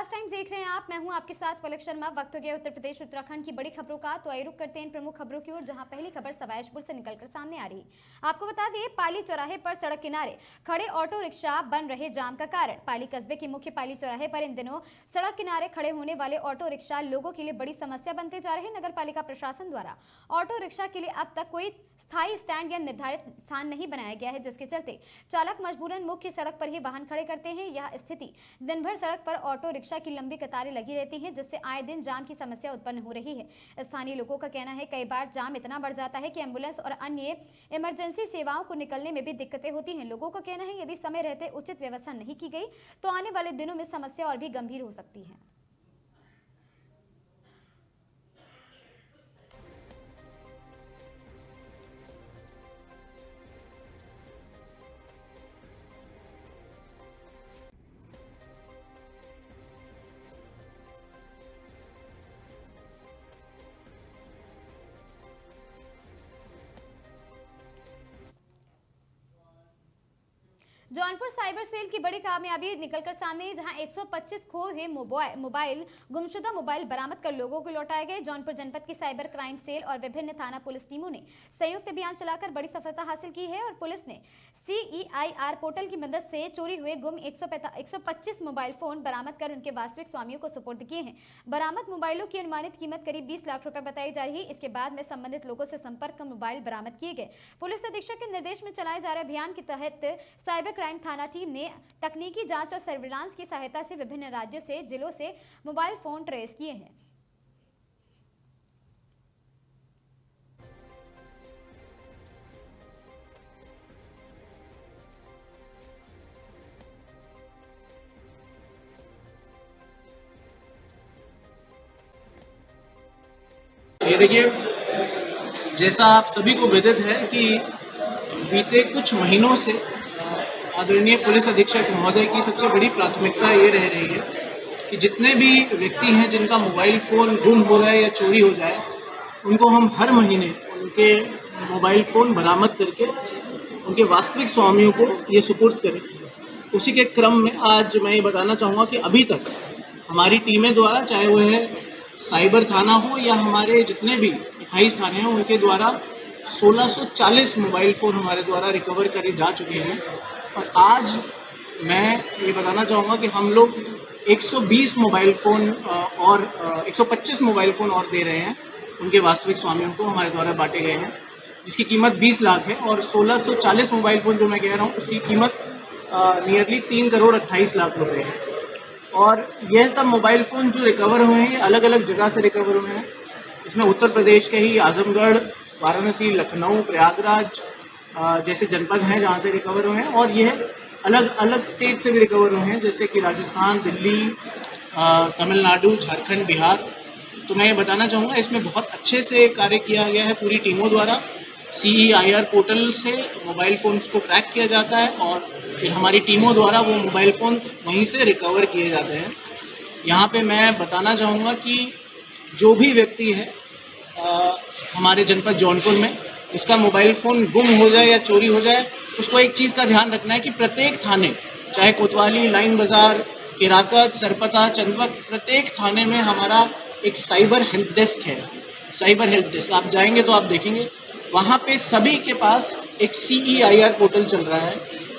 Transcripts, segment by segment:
Fast times देख रहे हैं आप। मैं हूं आपके साथ पलक शर्मा। वक्त हो गया उत्तर प्रदेश उत्तराखंड की बड़ी खबरों का, तो आइए रुक करते हैं इन प्रमुख खबरों की ओर, जहां पहली खबर सवायशपुर से निकलकर सामने आ रही। आपको बता दें, पाली चौराहे पर सड़क किनारे खड़े ऑटो रिक्शा बन रहे जाम का कारण। पाली कस्बे के मुख्य पाली चौराहे पर इन दिनों सड़क किनारे खड़े होने वाले ऑटो रिक्शा लोगों के लिए बड़ी समस्या बनते जा रहे हैं। नगर पालिका प्रशासन द्वारा ऑटो रिक्शा के लिए अब तक कोई स्थायी स्टैंड या निर्धारित स्थान नहीं बनाया गया है, जिसके चलते चालक मजबूरन मुख्य सड़क पर ही वाहन खड़े करते हैं। यह स्थिति दिन भर सड़क पर ऑटो रिक्शा की लंबी कतारें लगी रहती हैं, जिससे आए दिन जाम की समस्या उत्पन्न हो रही है। स्थानीय लोगों का कहना है, कई बार जाम इतना बढ़ जाता है कि एम्बुलेंस और अन्य इमरजेंसी सेवाओं को निकलने में भी दिक्कतें होती हैं। लोगों का कहना है, यदि समय रहते उचित व्यवस्था नहीं की गई तो आने वाले दिनों में समस्या और भी गंभीर हो सकती है। जौनपुर साइबर सेल की बड़ी कामयाबी निकलकर सामने है, जहां 125 खोए हुए मोबाइल गुमशुदा मोबाइल बरामद कर लोगों को लौटाए गए। जौनपुर जनपद की साइबर क्राइम सेल और विभिन्न थाना पुलिस टीमों ने संयुक्त अभियान चलाकर बड़ी सफलता हासिल की है और पुलिस ने CEIR पोर्टल की मदद से चोरी हुए गुम 125 मोबाइल फोन बरामद कर उनके वास्तविक स्वामियों को सुपुर्द किए हैं। बरामद मोबाइलों की अनुमानित कीमत करीब 20 लाख रुपए बताई जा रही है। इसके बाद में संबंधित लोगों से संपर्क कर मोबाइल बरामद किए गए। पुलिस अधीक्षक के निर्देश में चलाए जा रहे अभियान के तहत साइबर क्राइम थाना टीम ने तकनीकी जांच और सर्विलांस की सहायता से विभिन्न राज्यों से जिलों से मोबाइल फोन ट्रेस किए हैं। ये देखिए, जैसा आप सभी को विदित है कि बीते कुछ महीनों से आदरणीय पुलिस अधीक्षक महोदय की सबसे बड़ी प्राथमिकता ये रह रही है कि जितने भी व्यक्ति हैं जिनका मोबाइल फ़ोन गुम हो जाए या चोरी हो जाए, उनको हम हर महीने उनके मोबाइल फ़ोन बरामद करके उनके वास्तविक स्वामियों को ये सुपुर्द करें। उसी के क्रम में आज मैं ये बताना चाहूँगा कि अभी तक हमारी टीमें द्वारा, चाहे वो है साइबर थाना हो या हमारे जितने भी 28 थाने हैं, उनके द्वारा 1640 मोबाइल फ़ोन हमारे द्वारा रिकवर करे जा चुके हैं। और आज मैं ये बताना चाहूँगा कि हम लोग 120 मोबाइल फ़ोन और 125 मोबाइल फ़ोन और दे रहे हैं उनके वास्तविक स्वामियों को, हमारे द्वारा बांटे गए हैं, जिसकी कीमत 20 लाख है। और 1640 मोबाइल फ़ोन जो मैं कह रहा हूँ, उसकी कीमत नियरली 3 करोड़ 28 लाख रुपए है। और यह सब मोबाइल फ़ोन जो रिकवर हुए हैं, अलग अलग जगह से रिकवर हुए हैं। इसमें उत्तर प्रदेश के ही आजमगढ़, वाराणसी, लखनऊ, प्रयागराज जैसे जनपद हैं जहाँ से रिकवर हुए हैं, और यह अलग अलग स्टेट से भी रिकवर हुए हैं, जैसे कि राजस्थान, दिल्ली, तमिलनाडु, झारखंड, बिहार। तो मैं ये बताना चाहूँगा, इसमें बहुत अच्छे से कार्य किया गया है पूरी टीमों द्वारा। CEIR पोर्टल से मोबाइल फ़ोन्स को ट्रैक किया जाता है और फिर हमारी टीमों द्वारा वो मोबाइल फ़ोन वहीं से रिकवर किए जाते हैं। यहाँ पे मैं बताना चाहूँगा कि जो भी व्यक्ति है हमारे जनपद जौनपुर में, इसका मोबाइल फ़ोन गुम हो जाए या चोरी हो जाए, उसको एक चीज़ का ध्यान रखना है कि प्रत्येक थाने, चाहे कोतवाली, लाइन बाज़ार, केराकत, सरपता, चंदवक, प्रत्येक थाने में हमारा एक साइबर हेल्प डेस्क है। साइबर हेल्प डेस्क आप जाएंगे तो आप देखेंगे वहाँ पे सभी के पास एक CEIR पोर्टल चल रहा है।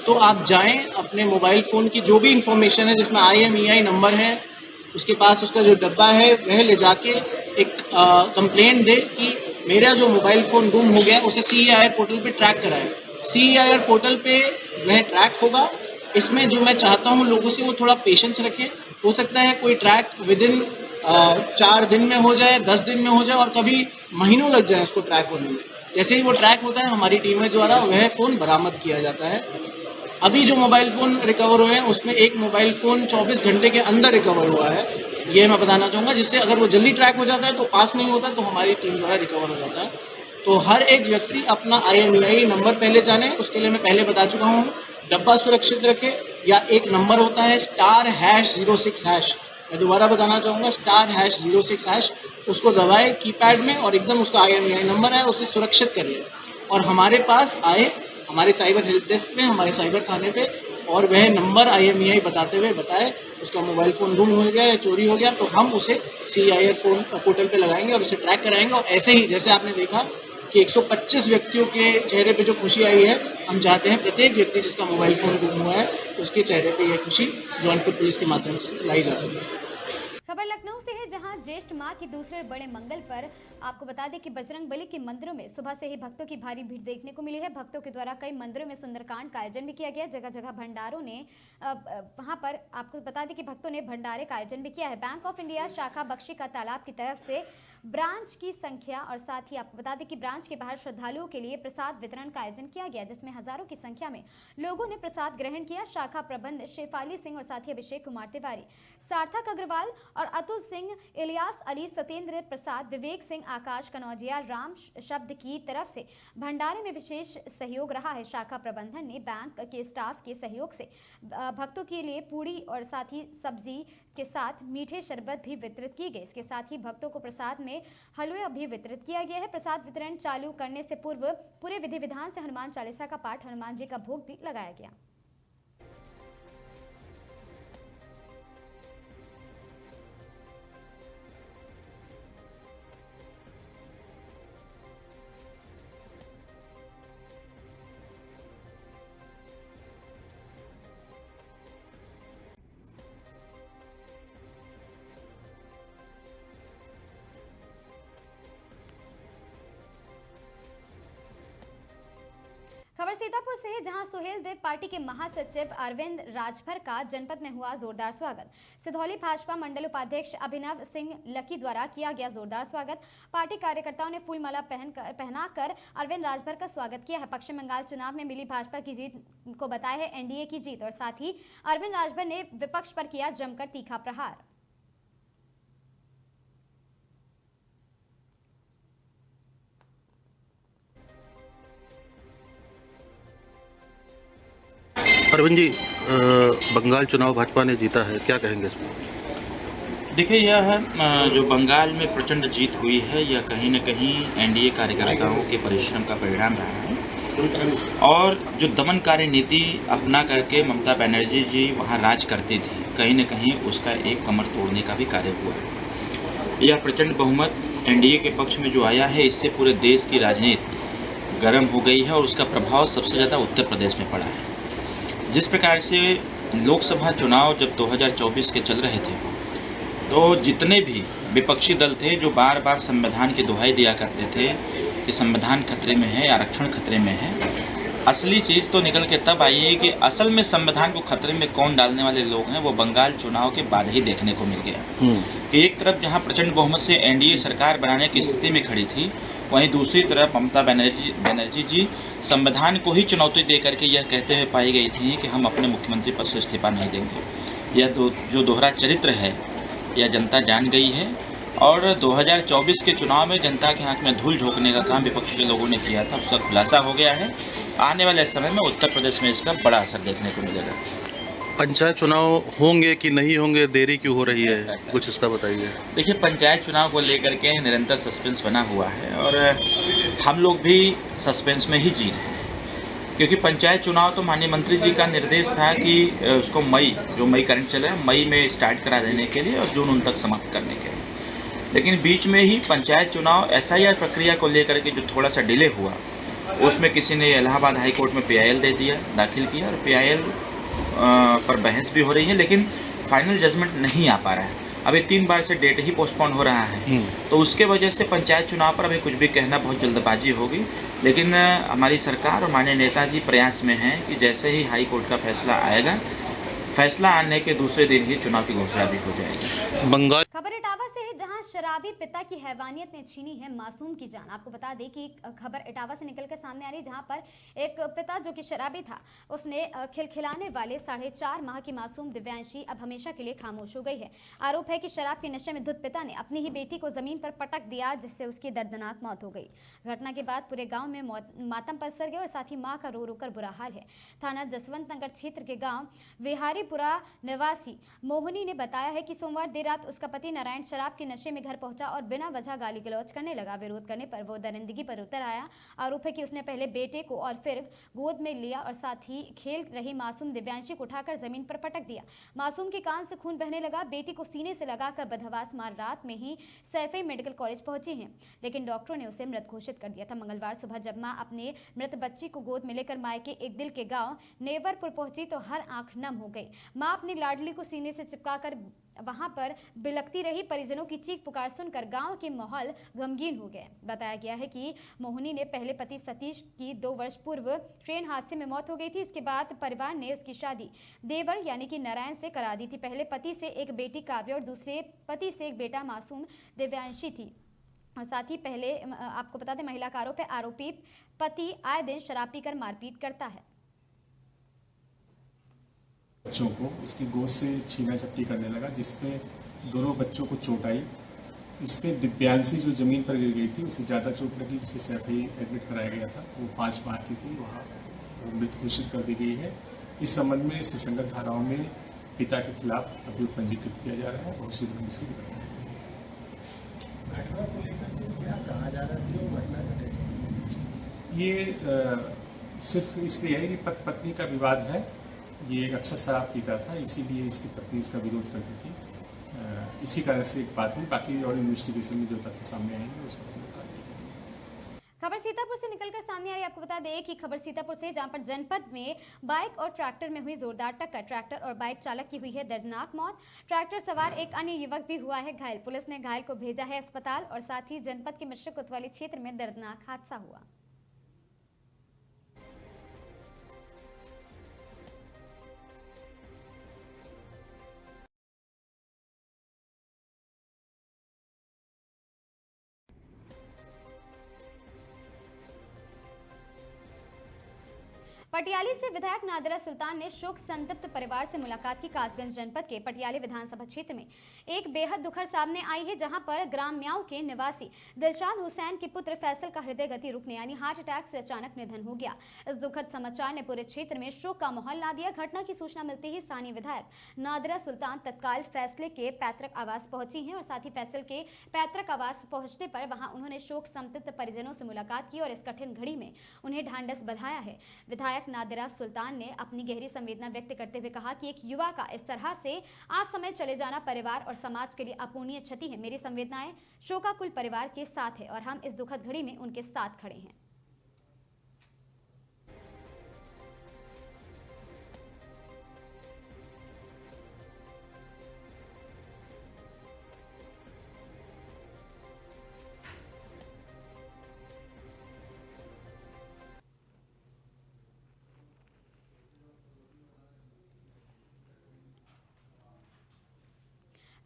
तो आप जाएं, अपने मोबाइल फ़ोन की जो भी इंफॉर्मेशन है, जिसमें IMEI नंबर है, उसके पास उसका जो डब्बा है, वह ले जाके एक कंप्लेंट दे कि मेरा जो मोबाइल फ़ोन गुम हो गया, उसे CEIR पोर्टल पे ट्रैक कराएं। CEIR पोर्टल पे वह ट्रैक होगा। इसमें जो मैं चाहता हूँ लोगों से, वो थोड़ा पेशेंस रखें। हो सकता है कोई ट्रैक विदिन 4 दिन में हो जाए, 10 दिन में हो जाए, और कभी महीनों लग जाए उसको ट्रैक होने में। जैसे ही वो ट्रैक होता है, हमारी टीमें द्वारा वह फ़ोन बरामद किया जाता है। अभी जो मोबाइल फ़ोन रिकवर हुए हैं, उसमें एक मोबाइल फ़ोन 24 घंटे के अंदर रिकवर हुआ है, ये मैं बताना चाहूँगा, जिससे अगर वो जल्दी ट्रैक हो जाता है तो पास नहीं होता, तो हमारी टीम द्वारा रिकवर हो जाता है। तो हर एक व्यक्ति अपना IMEI नंबर पहले जाने, उसके लिए मैं पहले बता चुका हूँ। डब्बा सुरक्षित रखे, या एक नंबर होता है *#06#। मैं दोबारा बताना चाहूँगा, *#06#, उसको दबाए कीपैड में और एकदम उसका IMEI नंबर है, उसे सुरक्षित करिए और हमारे पास आए, हमारे साइबर हेल्प डेस्क पे, हमारे साइबर थाने पे और वह नंबर IMEI बताते हुए बताए उसका मोबाइल फ़ोन गुम हो गया या चोरी हो गया, तो हम उसे CIR फ़ोन पोर्टल पे लगाएंगे और उसे ट्रैक कराएंगे। और ऐसे ही जैसे आपने देखा कि 125 व्यक्तियों के चेहरे पे जो खुशी आई है, हम चाहते हैं प्रत्येक व्यक्ति जिसका मोबाइल फ़ोन गुम हुआ है उसके चेहरे पे यह खुशी जौनपुर पुलिस के माध्यम से लाई जा सके। खबर लखनऊ से है, जहां ज्येष्ठ माह के दूसरे बड़े मंगल पर आपको बता दें कि बजरंग बली के मंदिरों में सुबह से ही भक्तों की भारी भीड़ देखने को मिली है। भक्तों के द्वारा कई मंदिरों में सुंदरकांड का आयोजन भी किया गया। जगह जगह भंडारों ने वहां पर आपको बता दें कि भक्तों ने भंडारे का आयोजन भी किया है। बैंक ऑफ इंडिया शाखा बख्शी का तालाब की तरफ से ब्रांच की संख्या और साथ ही आपको बता दें कि ब्रांच के बाहर श्रद्धालुओं के लिए प्रसाद वितरण का आयोजन किया गया, जिसमें हजारों की संख्या में लोगों ने प्रसाद ग्रहण किया। शाखा प्रबंध शेफाली सिंह और साथ ही अभिषेक कुमार तिवारी, सार्थक अग्रवाल और अतुल सिंह, इलियास अली, सत्येंद्र प्रसाद, विवेक सिंह, आकाश कनौजिया, राम शब्द की तरफ से भंडारे में विशेष सहयोग रहा है। शाखा प्रबंधन ने बैंक के स्टाफ के सहयोग से भक्तों के लिए पूड़ी और साथ ही सब्जी के साथ मीठे शरबत भी वितरित की गई। इसके साथ ही भक्तों को प्रसाद में हलवा भी वितरित किया गया है। प्रसाद वितरण चालू करने से पूर्व पूरे विधि विधान से हनुमान चालीसा का पाठ, हनुमान जी का भोग भी लगाया गया। खबर सीतापुर से है, जहां सुहेल देव पार्टी के महासचिव अरविंद राजभर का जनपद में हुआ जोरदार स्वागत। सिधौली भाजपा मंडल उपाध्यक्ष अभिनव सिंह लकी द्वारा किया गया जोरदार स्वागत। पार्टी कार्यकर्ताओं ने फूल माला पहनाकर अरविंद राजभर का स्वागत किया है। पश्चिम बंगाल चुनाव में मिली भाजपा की जीत को बताया है NDA की जीत, और साथ ही अरविंद राजभर ने विपक्ष पर किया जमकर तीखा प्रहार। अरविंद जी, बंगाल चुनाव भाजपा ने जीता है, क्या कहेंगे इसमें? देखिए, यह जो बंगाल में प्रचंड जीत हुई है, यह कहीं न कहीं NDA कार्यकर्ताओं के परिश्रम का परिणाम रहा है। और जो दमनकारी नीति अपना करके ममता बनर्जी जी वहाँ राज करती थी, कहीं न कहीं उसका एक कमर तोड़ने का भी कार्य हुआ है। यह प्रचंड बहुमत NDA के पक्ष में जो आया है, इससे पूरे देश की राजनीति गर्म हो गई है और उसका प्रभाव सबसे ज़्यादा उत्तर प्रदेश में पड़ा है। जिस प्रकार से लोकसभा चुनाव जब 2024 के चल रहे थे, तो जितने भी विपक्षी दल थे जो बार बार संविधान की दुहाई दिया करते थे कि संविधान खतरे में है, आरक्षण खतरे में है, असली चीज़ तो निकल के तब आई है कि असल में संविधान को खतरे में कौन डालने वाले लोग हैं, वो बंगाल चुनाव के बाद ही देखने को मिल गया। कि एक तरफ जहाँ प्रचंड बहुमत से NDA सरकार बनाने की स्थिति में खड़ी थी, वहीं दूसरी तरफ ममता बनर्जी जी संविधान को ही चुनौती दे करके यह कहते हुए पाई गई थी कि हम अपने मुख्यमंत्री पद से इस्तीफा नहीं देंगे। यह जो दोहरा चरित्र है, यह जनता जान गई है। और 2024 के चुनाव में जनता के आंख में धूल झोंकने का काम विपक्ष के लोगों ने किया था, उसका खुलासा हो गया है। आने वाले समय में उत्तर प्रदेश में इसका बड़ा असर देखने को मिलेगा। पंचायत चुनाव होंगे कि नहीं होंगे, देरी क्यों हो रही है, कुछ इसका बताइए। देखिए, पंचायत चुनाव को लेकर के निरंतर सस्पेंस बना हुआ है और हम लोग भी सस्पेंस में ही जी रहे हैं, क्योंकि पंचायत चुनाव तो माननीय मंत्री जी का निर्देश था कि उसको मई करंट चल रहा है, मई में स्टार्ट करा देने के लिए और जून तक समाप्त करने के लिए। लेकिन बीच में ही पंचायत चुनाव SIR प्रक्रिया को लेकर के जो थोड़ा सा डिले हुआ, उसमें किसी ने इलाहाबाद हाई कोर्ट में PIL दाखिल किया और PIL पर बहस भी हो रही है, लेकिन फाइनल जजमेंट नहीं आ पा रहा है। अभी 3 बार से डेट ही पोस्टपोन हो रहा है, तो उसके वजह से पंचायत चुनाव पर अभी कुछ भी कहना बहुत जल्दबाजी होगी। लेकिन हमारी सरकार और माननीय नेताजी प्रयास में हैं कि जैसे ही हाई कोर्ट का फैसला आएगा, फैसला आने के दूसरे दिन ही चुनाव की घोषणा भी हो जाएगी। बंगाल खबर इटावा से है, जहां शराबी पिता की हैवानियत ने छीनी है मासूम की जान। आपको बता दें कि खबर इटावा से निकलकर सामने आ रही है, जहां पर एक पिता जो कि शराबी था, उसने खिलखिलाने वाले 4.5 माह की मासूम दिव्यांशी अब हमेशा के लिए खामोश हो गई है। आरोप है कि शराब के नशे में धुत पिता ने अपनी ही बेटी को जमीन पर पटक दिया, जिससे उसकी दर्दनाक मौत हो गई। घटना के बाद पूरे गाँव में मातम पसर गया और साथ ही माँ का रो रो कर बुरा हाल है। थाना जसवंत नगर क्षेत्र के गाँव विहारीपुरा निवासी मोहनी ने बताया है कि सोमवार देर रात उसका पति नारायण शराब के नशे में घर पहुंचा और बिना वजह गाली गलौज करने लगा। विरोध करने पर वो दरिंदगी पर उतर आया। आरोप है कि उसने पहले बेटे को और फिर गोद में लिया और साथ ही खेल रही मासूम दिव्यांशी को उठाकर जमीन पर पटक दिया। मासूम के कान से खून बहने लगा। बेटी को सीने से लगाकर बदहवास मार रात में ही सैफई मेडिकल कॉलेज पहुंची हैं, लेकिन डॉक्टरों ने उसे मृत घोषित कर दिया था। मंगलवार सुबह जब मां अपने मृत बच्ची को गोद में लेकर मायके एक दिल के गांव नेवरपुर पहुंची तो हर आंख नम हो गई। मां अपनी लाडली को सीने से चिपकाकर वहां पर बिलखती रही। परिजनों की चीख पुकार सुनकर गांव के माहौल गमगीन हो गए। बताया गया है कि मोहिनी ने पहले पति सतीश की 2 वर्ष पूर्व ट्रेन हादसे में मौत हो गई थी। इसके बाद परिवार ने उसकी शादी देवर यानी कि नारायण से करा दी थी। पहले पति से एक बेटी काव्य और दूसरे पति से एक बेटा मासूम दिव्यांशी थी। और साथ ही पहले आपको बता दें, महिला का आरोप है आरोपी पति आए दिन शराब पीकर मारपीट करता है। बच्चों को उसकी गोद से छीना झपटी करने लगा, जिसमें दोनों बच्चों को चोट आई। इसमें दिव्यांशी जो जमीन पर गिर गई थी उसे ज़्यादा चोट लगी, जिसे सैफई एडमिट कराया गया था। वो 5 माह की थी, वहाँ वो मृत घोषित कर दी गई है। इस संबंध में सुसंगत धाराओं में पिता के खिलाफ अभियोग पंजीकृत किया जा रहा है। बहुत शीघ्र हम इसकी घटना को लेकर के क्या कहा जा रहा है, क्यों घटना घटी? ये सिर्फ इसलिए है कि पति पत्नी का विवाद है। ये अक्सर शराब पीता था, इसीलिए इसकी पत्नी इसका विरोध करती थी। इसी कारण से एक बात हुई। बाकी और इन्वेस्टिगेशन में जो तथ्य सामने आएंगे उस पर हम लोग कार्रवाई करेंगे। खबर सीतापुर से निकलकर सामने आ रही है। आपको बता दें कि खबर सीतापुर से, जहां पर जनपद में बाइक और ट्रैक्टर में हुई जोरदार टक्कर। ट्रैक्टर और बाइक चालक की हुई है दर्दनाक मौत। ट्रैक्टर सवार एक अन्य युवक भी हुआ है घायल। पुलिस ने घायल को भेजा है अस्पताल और साथ ही जनपद के मिश्र कोतवाली क्षेत्र में दर्दनाक हादसा हुआ। पटियाली से विधायक नादिरा सुल्तान ने शोक संतप्त परिवार से मुलाकात की। कासगंज जनपद के पटियाली विधानसभा क्षेत्र में एक बेहद दुखद सामने आई है, जहां पर ग्राम म्याऊ के निवासी दिलशाद हुसैन के पुत्र फैसल का हृदय गति रुकने यानी हार्ट अटैक से अचानक निधन हो गया। इस दुखद समाचार ने पूरे क्षेत्र में शोक का माहौल ला दिया। घटना की सूचना मिलते ही स्थानीय विधायक नादिरा सुल्तान तत्काल फैसले के पैतृक आवास पहुंची हैं और साथ ही फैसल के पैतृक आवास पहुंचने पर वहां उन्होंने शोक संतप्त परिजनों से मुलाकात की और इस कठिन घड़ी में उन्हें ढांढस बंधाया है। विधायक नादिरा सुल्तान ने अपनी गहरी संवेदना व्यक्त करते हुए कहा कि एक युवा का इस तरह से आज समय चले जाना परिवार और समाज के लिए अपूर्णीय क्षति है। मेरी संवेदनाएं शोकाकुल परिवार के साथ है और हम इस दुखद घड़ी में उनके साथ खड़े हैं।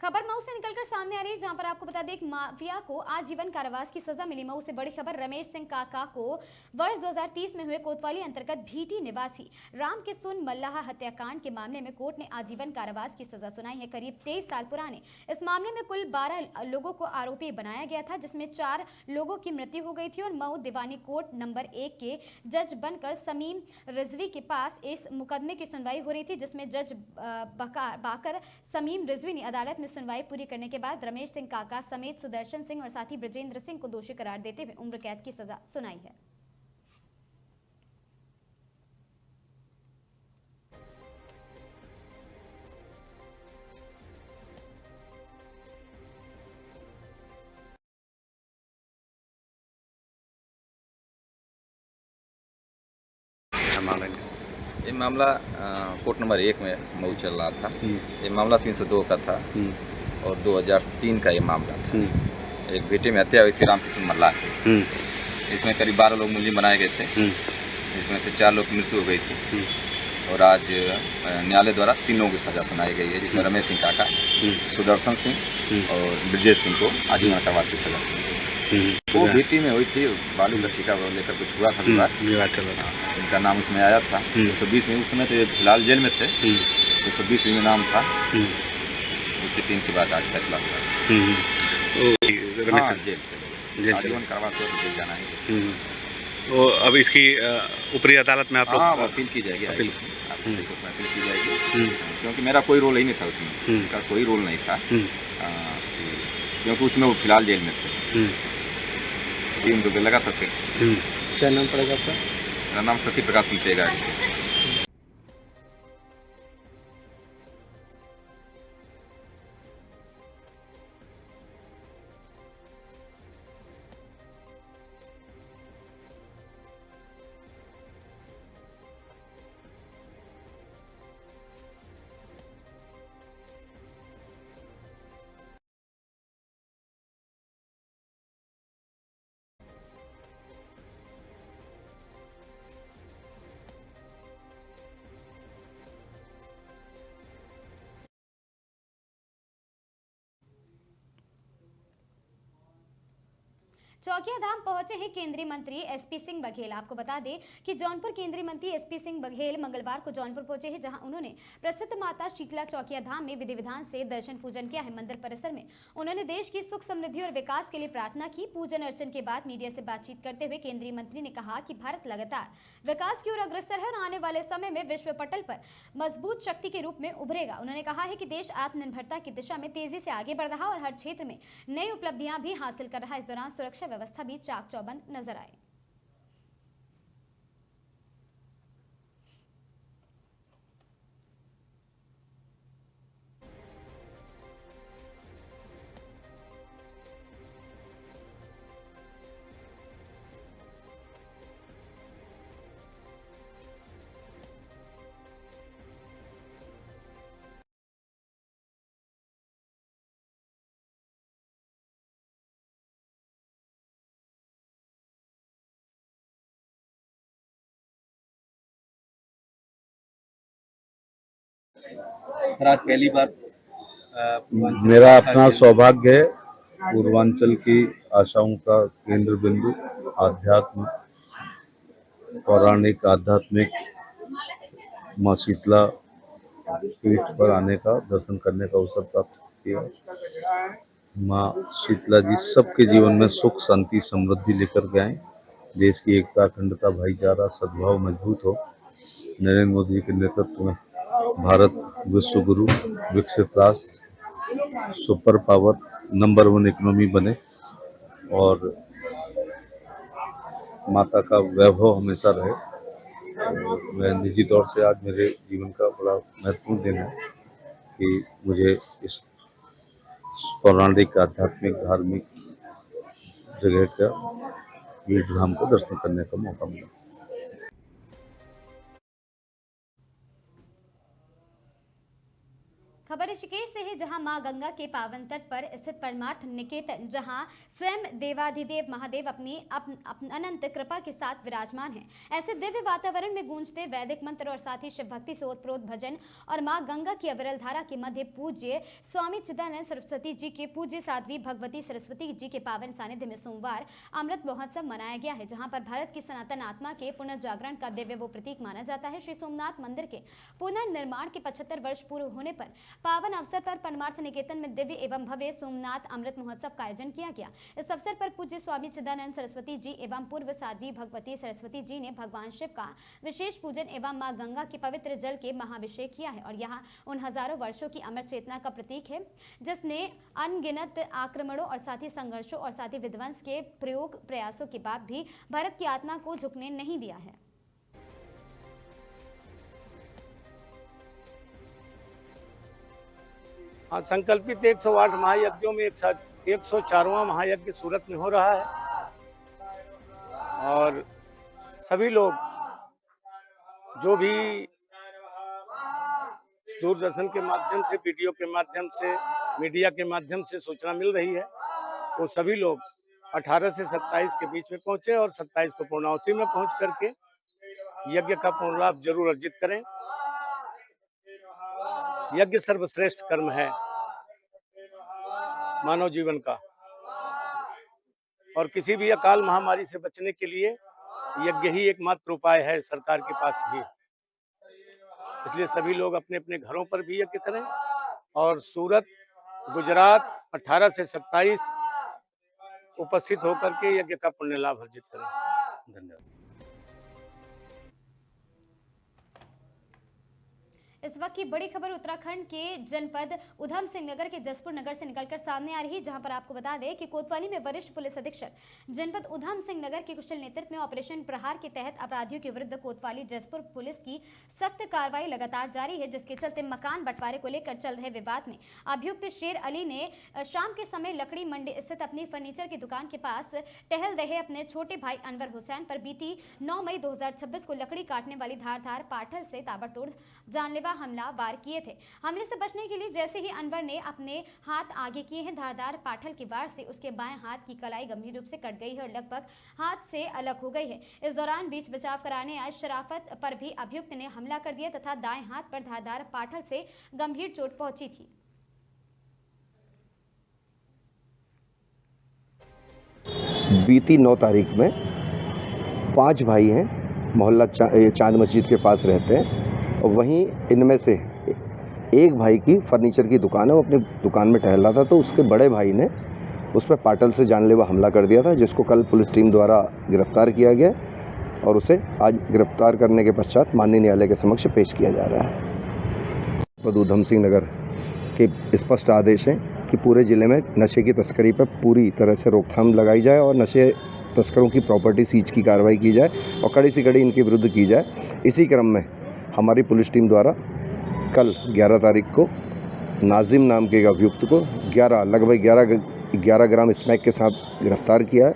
खबर मऊ से निकलकर सामने आ रही है, जहां पर आपको बता दें एक माफिया को आजीवन कारावास की सजा मिली। मऊ से बड़ी खबर, रमेश सिंह काका को वर्ष 2030 में हुए कोतवाली अंतर्गत भीटी निवासी राम किशुन मल्लाह हत्याकांड के मामले में कोर्ट ने आजीवन कारावास की सजा सुनाई है। करीब 23 साल पुराने इस मामले में कुल 12 लोगों को आरोपी बनाया गया था, जिसमें 4 लोगों की मृत्यु हो गई थी और मऊ दीवानी कोर्ट नंबर 1 के जज बनकर समीम रिजवी के पास इस मुकदमे की सुनवाई हो रही थी, जिसमें जज बाकर समीम रिजवी ने अदालत में सुनवाई पूरी करने के बाद रमेश सिंह काका समेत सुदर्शन सिंह और साथी ब्रजेंद्र सिंह को दोषी करार देते हुए उम्र कैद की सजा सुनाई है। ये मामला कोर्ट नंबर 1 में मऊ चल रहा था। ये मामला 302 का था और 2003 का ये मामला था। एक बेटे में हत्या हुई थी राम किशुन मल्लाह की। इसमें करीब 12 लोग मुलजिम बनाए गए थे, जिसमें से 4 लोग की मृत्यु हो गई थी और आज न्यायालय द्वारा 3 लोगों की सजा सुनाई गई है, जिसमें रमेश सिंह काका, सुदर्शन सिंह और ब्रजेश सिंह को आजीवन कारावास की सजा सुनाई गई। वो बेटी में हुई थी, बालू का ठेका लेकर कुछ हुआ था विवाद। इनका नाम उसमें आया था 120 में। उस समय तो ये फिलहाल जेल में थे। 120 में नाम था। उसी 3 के बाद आज फैसला हुआ। हाँ, जेल आजीवन कारावास हो तो जेल जाना है। तो अब इसकी ऊपरी अदालत में आप लोग अपील की जाएगी। अपील की जाएगी क्योंकि मेरा कोई रोल ही नहीं था उसमें। उनका कोई रोल नहीं था। क्योंकि उसमें वो फिलहाल जेल में थे। 3 रुपये लगा था सिर्फ। क्या नाम पड़ेगा आपका? मेरा नाम शशि प्रकाश सिंह तेगाड़ी। चौकिया धाम पहुंचे हैं केंद्रीय मंत्री एसपी सिंह बघेल। आपको बता दें कि जौनपुर केंद्रीय मंत्री एसपी सिंह बघेल मंगलवार को जौनपुर पहुंचे हैं, जहां उन्होंने प्रसिद्ध माता शीतला चौकिया धाम में विधि विधान से दर्शन पूजन किया है। मंदिर परिसर में उन्होंने देश की सुख समृद्धि और विकास के लिए प्रार्थना की। पूजन अर्चन के बाद मीडिया से बातचीत करते हुए केंद्रीय मंत्री ने कहा कि भारत लगातार विकास की ओर अग्रसर है और आने वाले समय में विश्व पटल पर मजबूत शक्ति के रूप में उभरेगा। उन्होंने कहा है कि देश आत्मनिर्भरता की दिशा में तेजी से आगे बढ़ रहा और हर क्षेत्र में नई उपलब्धियां भी हासिल कर रहा है। इस दौरान सुरक्षा व्यवस्था भी चाक चौबंद नजर आए। आज पहली बार मेरा अपना सौभाग्य है पूर्वांचल की आशाओं का केंद्र बिंदु आध्यात्म पौराणिक आध्यात्मिक माँ शीतला पीठ पर आने का दर्शन करने का अवसर प्राप्त किया। माँ शीतला जी सबके जीवन में सुख शांति समृद्धि लेकर के आए। देश की एकता अखंडता भाईचारा सद्भाव मजबूत हो। नरेंद्र मोदी के नेतृत्व में भारत विश्व गुरु विकसित राष्ट्र सुपर पावर नंबर 1 इकोनॉमी बने और माता का वैभव हमेशा रहे। मैं निजी तौर से आज मेरे जीवन का बड़ा महत्वपूर्ण दिन है कि मुझे इस पौराणिक आध्यात्मिक धार्मिक जगह का पीठ धाम का दर्शन करने का मौका मिला। खबर ऋषिकेश से है, जहां मां गंगा के पावन तट पर स्थित परमार्थ निकेतन, जहां स्वयं देवाधिदेव महादेव अपनी अनंत कृपा के साथ विराजमान हैं। ऐसे दिव्य वातावरण में गूंजते वैदिक मंत्र और साथ ही शिव भक्ति से ओतप्रोत भजन और मां गंगा की अविरल धारा के मध्य पूज्य स्वामी चिदानंद सरस्वती जी के पूज्य साध्वी भगवती सरस्वती जी के पावन सानिध्य में सोमवार अमृत महोत्सव मनाया गया है, जहां पर भारत की सनातन आत्मा के पुनर्जागरण का दिव्य वो प्रतीक माना जाता है। श्री सोमनाथ मंदिर के पुनर्निर्माण के 75 वर्ष पूर्व होने पर पावन अवसर पर परमार्थ निकेतन में दिव्य एवं भव्य सोमनाथ अमृत महोत्सव का आयोजन किया गया। इस अवसर पर पूज्य स्वामी चिदानंद सरस्वती जी एवं पूर्व साध्वी भगवती सरस्वती जी ने भगवान शिव का विशेष पूजन एवं मां गंगा के पवित्र जल के महाभिषेक किया है और यहाँ उन हजारों वर्षों की अमर चेतना का प्रतीक है, जिसने अनगिनत आक्रमणों और साथ ही संघर्षों और साथ ही विध्वंस के प्रयासों के बाद भी भारत की आत्मा को झुकने नहीं दिया है। हाँ, संकल्पित 108 महायज्ञों में एक साथ 104वां महायज्ञ सूरत में हो रहा है और सभी लोग जो भी दूरदर्शन के माध्यम से, वीडियो के माध्यम से, मीडिया के माध्यम से सूचना मिल रही है, वो सभी लोग 18 से 27 के बीच में पहुंचे और 27 को पूर्णाहुति में पहुंच करके यज्ञ का पूर्ण लाभ जरूर अर्जित करें। यज्ञ सर्वश्रेष्ठ कर्म है मानव जीवन का और किसी भी अकाल महामारी से बचने के लिए यज्ञ ही एकमात्र उपाय है सरकार के पास भी। इसलिए सभी लोग अपने अपने घरों पर भी यज्ञ करें और सूरत, गुजरात 18 से 27 उपस्थित होकर के यज्ञ का पुण्य लाभ अर्जित करें। धन्यवाद। इस इस वक्त की बड़ी खबर उत्तराखंड के जनपद उधम सिंह नगर के जसपुर नगर से निकलकर सामने आ रही है, जहां पर आपको बता दें कि कोतवाली में वरिष्ठ पुलिस अधीक्षक जनपद उधम सिंह नगर के कुशल नेतृत्व में ऑपरेशन प्रहार के तहत अपराधियों के विरुद्ध कोतवाली जसपुर पुलिस की सख्त कार्रवाई लगातार जारी है, जिसके चलते मकान बंटवारे को लेकर चल रहे विवाद में अभियुक्त शेर अली ने शाम के समय लकड़ी मंडी स्थित अपनी फर्नीचर की दुकान के पास टहल रहे अपने छोटे भाई अनवर हुसैन पर बीती 9 मई 2026 को लकड़ी काटने वाली धारदार पाटल से ताबड़तोड़ जानलेवा हमला वार किए थे। हमले से बचने के लिए जैसे ही अनवर ने अपने हाथ आगे किए हैं, धारदार पाटल की वार से उसके बाएं हाथ की कलाई गंभीर रूप से कट गई है और लगभग हाथ से अलग हो गई है। इस दौरान बीच बचाव कराने आए शराफत पर भी अभियुक्त ने हमला कर दिया तथा दाएं हाथ पर धारदार पाटल से गंभीर चोट पहुंची थी। बीती 9 तारीख में 5 भाई हैं, मोहल्ला चांद मस्जिद के पास रहते हैं और वहीं इनमें से एक भाई की फर्नीचर की दुकान है, वो अपनी दुकान में टहल रहा था तो उसके बड़े भाई ने उस पर पाटल से जानलेवा हमला कर दिया था, जिसको कल पुलिस टीम द्वारा गिरफ्तार किया गया और उसे आज गिरफ्तार करने के पश्चात माननीय न्यायालय के समक्ष पेश किया जा रहा है। उधम सिंह नगर के स्पष्ट आदेश हैं कि पूरे ज़िले में नशे की तस्करी पर पूरी तरह से रोकथाम लगाई जाए और नशे तस्करों की प्रॉपर्टी सीज की कार्रवाई की जाए और कड़ी से कड़ी इनके विरुद्ध की जाए। इसी क्रम में हमारी पुलिस टीम द्वारा कल 11 तारीख को नाजिम नाम के एक अभियुक्त को लगभग 11 ग्राम स्मैक के साथ गिरफ्तार किया है,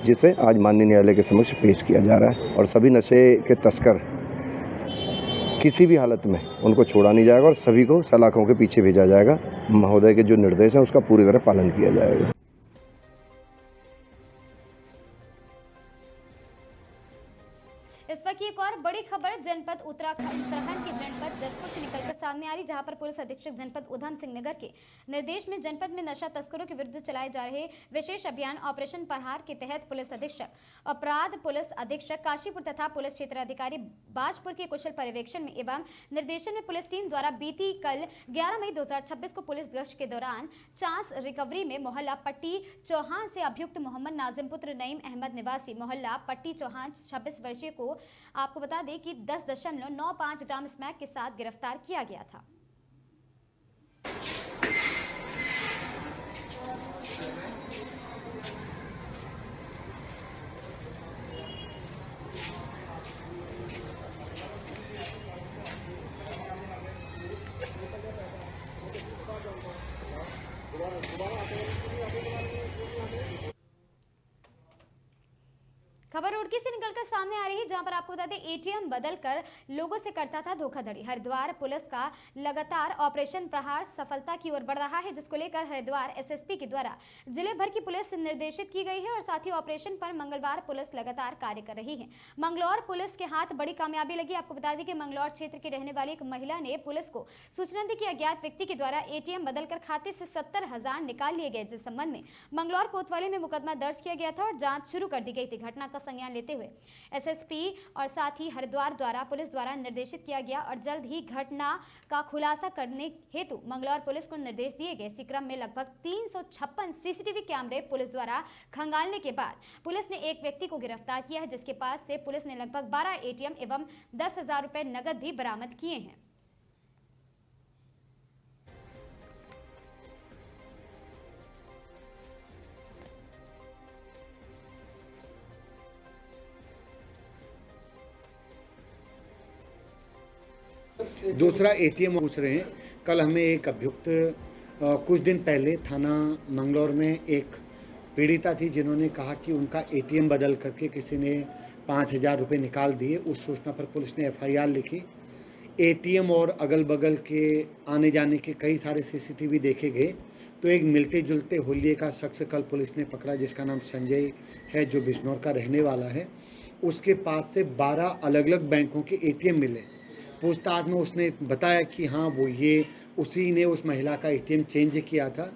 जिसे आज माननीय न्यायालय के समक्ष पेश किया जा रहा है और सभी नशे के तस्कर किसी भी हालत में उनको छोड़ा नहीं जाएगा और सभी को सलाखों के पीछे भेजा जाएगा। महोदय के जो निर्देश हैं उसका पूरी तरह पालन किया जाएगा। इस वक्त एक और बड़ी खबर जनपद उत्तराखंड के जनपद जसपुर से निकलकर सामने आ रही, जहां पर पुलिस अधीक्षक जनपद उधम सिंह नगर के निर्देश में जनपद में नशा तस्करों के विरुद्ध चलाए जा रहे विशेष अभियान ऑपरेशन प्रहार के तहत पुलिस अधीक्षक अपराध पुलिस अधीक्षक काशीपुर तथा पुलिस क्षेत्र अधिकारी बाजपुर के कुशल पर्यवेक्षण में एवं निर्देशन में पुलिस टीम द्वारा बीती कल 11 मई 2026 को पुलिस गश्त के दौरान चांस रिकवरी में मोहल्ला पट्टी चौहान से अभियुक्त मोहम्मद नाजिम पुत्र नईम अहमद निवासी मोहल्ला पट्टी चौहान 26 वर्षीय को आपको बता दें कि 10.95 ग्राम स्मैक के साथ गिरफ्तार किया गया था। खबर रुड़की से निकलकर सामने आ रही है, जहां पर आपको बता दें एटीएम बदलकर लोगों से करता था धोखाधड़ी। हरिद्वार पुलिस का लगातार ऑपरेशन प्रहार सफलता की ओर बढ़ रहा है, जिसको लेकर हरिद्वार एसएसपी के द्वारा जिले भर की पुलिस निर्देशित की गई है और साथ ही ऑपरेशन पर मंगलवार पुलिस लगातार कार्य कर रही है। मंगलौर पुलिस के हाथ बड़ी कामयाबी लगी। आपको बता दें कि मंगलौर क्षेत्र की रहने वाली एक महिला ने पुलिस को सूचना दी कि अज्ञात व्यक्ति के द्वारा एटीएम बदलकर खाते से 70,000 निकाल लिए गए, जिस संबंध में मंगलौर कोतवाली में मुकदमा दर्ज किया गया था और जांच शुरू कर दी गई थी। घटना का संज्ञान लेते हुए एसएसपी और साथ ही हरिद्वार द्वारा पुलिस द्वारा निर्देशित किया गया और जल्द ही घटना का खुलासा करने हेतु मंगलौर पुलिस को निर्देश दिए गए। इसी क्रम में लगभग 356 सीसीटीवी कैमरे पुलिस द्वारा खंगालने के बाद पुलिस ने एक व्यक्ति को गिरफ्तार किया है, जिसके पास से पुलिस ने लगभग 12 एटीएम एवं 10,000 रुपए नगद भी बरामद किए हैं। दूसरा एटीएम पूछ रहे हैं। कल हमें एक अभियुक्त कुछ दिन पहले थाना मंगलौर में एक पीड़िता थी, जिन्होंने कहा कि उनका एटीएम बदल करके किसी ने 5,000 रुपये निकाल दिए। उस सूचना पर पुलिस ने एफआईआर लिखी। एटीएम और अगल बगल के आने जाने के कई सारे सीसीटीवी देखे गए तो एक मिलते जुलते होलिये का शख्स कल पुलिस ने पकड़ा, जिसका नाम संजय है, जो बिजनौर का रहने वाला है। उसके पास से 12 अलग अलग बैंकों के एटीएम मिले। पूछताछ में उसने बताया कि हाँ उसी ने उस महिला का एटीएम चेंज किया था।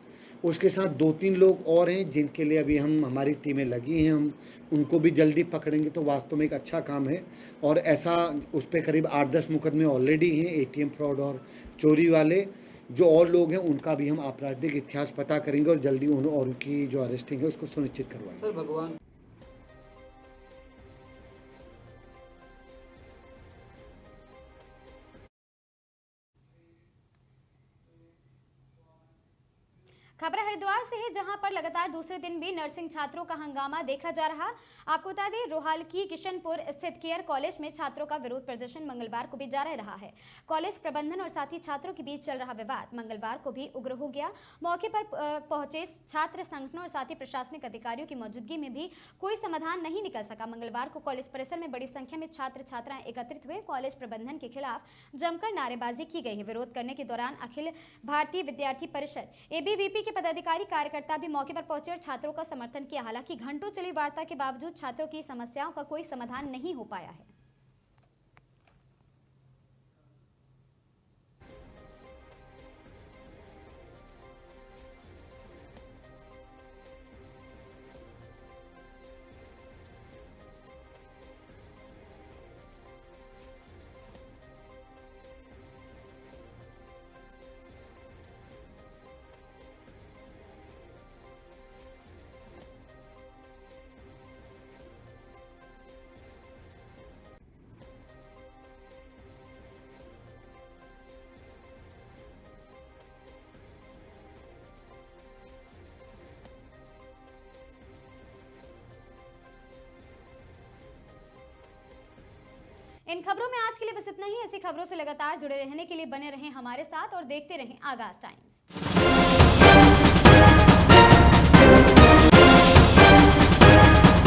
उसके साथ 2-3 लोग और हैं, जिनके लिए अभी हमारी टीमें लगी हैं। हम उनको भी जल्दी पकड़ेंगे तो वास्तव में एक अच्छा काम है। और ऐसा उस पर करीब 8-10 मुकदमे ऑलरेडी हैं, एटीएम फ्रॉड और चोरी वाले। जो और लोग हैं उनका भी हम आपराधिक इतिहास पता करेंगे और जल्दी उनकी जो अरेस्टिंग है उसको सुनिश्चित करवाएंगे। खबर हरिद्वार से है, जहां पर लगातार दूसरे दिन भी नर्सिंग छात्रों का हंगामा देखा जा रहा। आपको बता दें, रोहाल की किशनपुर स्थित केयर कॉलेज में छात्रों का विरोध प्रदर्शन मंगलवार को भी जारी रहा है। कॉलेज प्रबंधन और साथ ही छात्रों के बीच चल रहा विवाद मंगलवार को भी उग्र हो गया। मौके पर पहुंचे छात्र संगठनों और साथ ही प्रशासनिक अधिकारियों की मौजूदगी में भी कोई समाधान नहीं निकल सका। मंगलवार को कॉलेज परिसर में बड़ी संख्या में छात्र छात्राएं एकत्रित हुए। कॉलेज प्रबंधन के खिलाफ जमकर नारेबाजी की गई है। विरोध करने के दौरान अखिल भारतीय विद्यार्थी परिषद ABVP के पदाधिकारी कार्यकर्ता भी मौके पर पहुंचे और छात्रों का समर्थन किया। हालांकि घंटों चली वार्ता के बावजूद छात्रों की समस्याओं का कोई समाधान नहीं हो पाया है। इन खबरों में आज के लिए बस इतना ही। ऐसी खबरों से लगातार जुड़े रहने के लिए बने रहें हमारे साथ और देखते रहें आगाज टाइम्स।